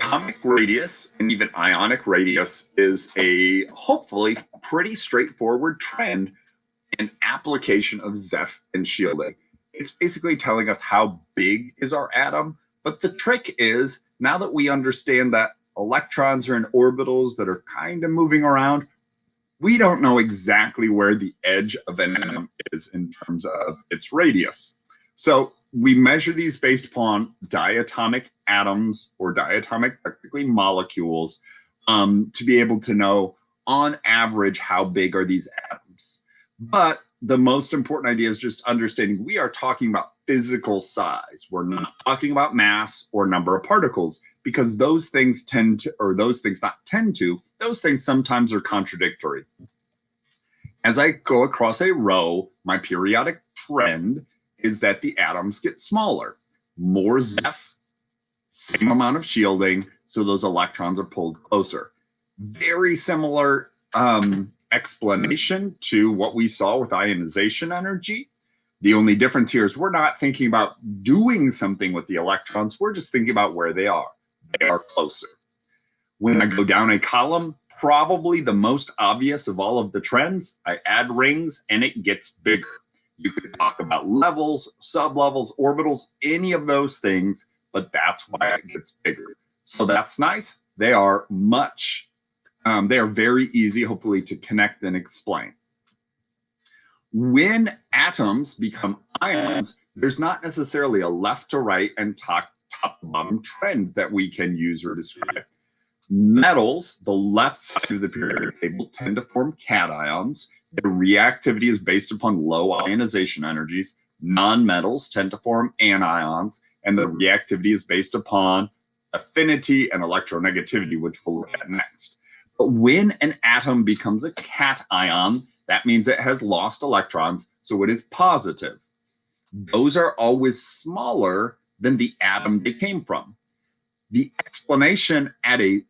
atomic radius and even ionic radius is a hopefully pretty straightforward trend and application of Zeph and shielding. It's basically telling us how big is our atom, but the trick is now that we understand that electrons are in orbitals that are kind of moving around, we don't know exactly where the edge of an atom is in terms of its radius. So we measure these based upon diatomic atoms or diatomic, technically molecules, to be able to know on average how big are these atoms. But the most important idea is just understanding we are talking about physical size. We're not talking about mass or number of particles because those things tend to, or those things not tend to, those things sometimes are contradictory. As I go across a row, my periodic trend is that the atoms get smaller. More Zeph, same amount of shielding, so those electrons are pulled closer. Very similar explanation to what we saw with ionization energy. The only difference here is we're not thinking about doing something with the electrons, we're just thinking about where they are. They are closer. When I go down a column, probably the most obvious of all of the trends, I add rings and it gets bigger. You could talk about levels, sublevels, orbitals, any of those things, but that's why it gets bigger. So that's nice. They are very easy, hopefully, to connect and explain. When atoms become ions, there's not necessarily a left to right and top to bottom trend that we can use or describe. Metals, the left side of the periodic table, tend to form cations. Their reactivity is based upon low ionization energies. Non-metals tend to form anions, and the reactivity is based upon affinity and electronegativity, which we'll look at next. But when an atom becomes a cation, that means it has lost electrons, so it is positive. Those are always smaller than the atom they came from. The explanation at a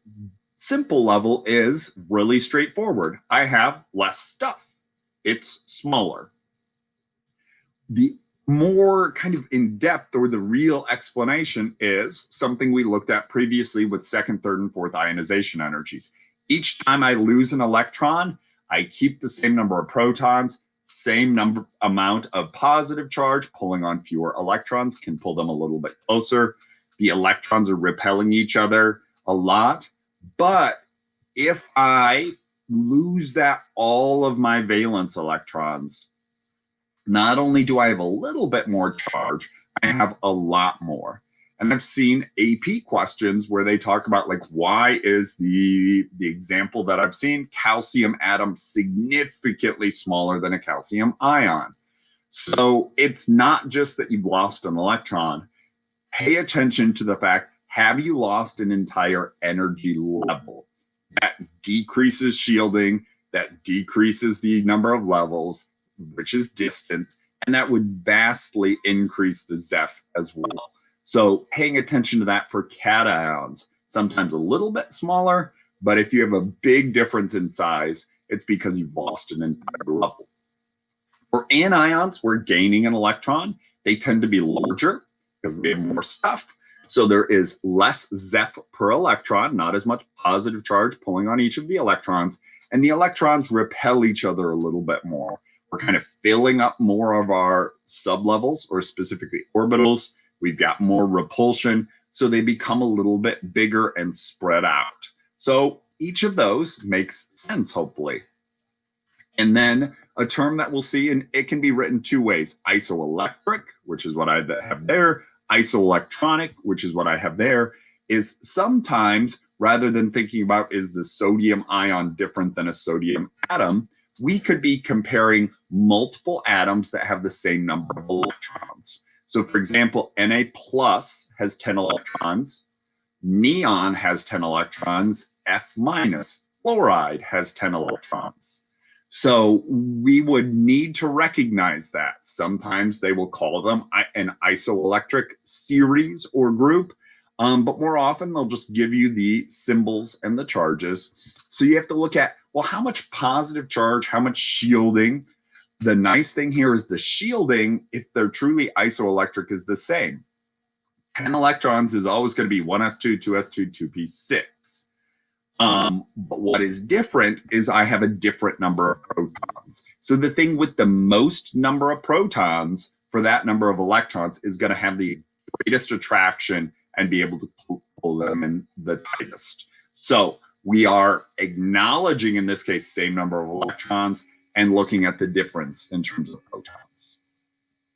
simple level is really straightforward. I have less stuff. It's smaller. The more kind of in-depth or the real explanation is something we looked at previously with second, third, and fourth ionization energies. Each time I lose an electron, I keep the same number of protons, same amount of positive charge, pulling on fewer electrons, can pull them a little bit closer. The electrons are repelling each other a lot. But if I lose all of my valence electrons, not only do I have a little bit more charge, I have a lot more. And I've seen AP questions where they talk about like, why is the example that I've seen, calcium atom significantly smaller than a calcium ion. So it's not just that you've lost an electron. Pay attention to the fact, have you lost an entire energy level? That decreases shielding, that decreases the number of levels, which is distance, and that would vastly increase the Zeph as well. So paying attention to that for cations, sometimes a little bit smaller, but if you have a big difference in size, it's because you've lost an entire level. For anions, we're gaining an electron. They tend to be larger because we have more stuff. So there is less Zeph per electron, not as much positive charge pulling on each of the electrons, and the electrons repel each other a little bit more. We're kind of filling up more of our sublevels, or specifically orbitals. We've got more repulsion, so they become a little bit bigger and spread out. So each of those makes sense, hopefully. And then a term that we'll see, and it can be written two ways: isoelectric, which is what I have there, isoelectronic, which is what I have there, is sometimes, rather than thinking about is the sodium ion different than a sodium atom, we could be comparing multiple atoms that have the same number of electrons. So for example, Na plus has 10 electrons, neon has 10 electrons, F minus, fluoride has 10 electrons. So we would need to recognize that. Sometimes they will call them an isoelectric series or group, but more often they'll just give you the symbols and the charges. So you have to look at, well, how much positive charge, how much shielding. The nice thing here is the shielding, if they're truly isoelectric, is the same. 10 electrons is always going to be 1s2, 2s2, 2p6. But what is different is I have a different number of protons. So the thing with the most number of protons for that number of electrons is going to have the greatest attraction and be able to pull them in the tightest. So we are acknowledging, in this case, same number of electrons and looking at the difference in terms of protons.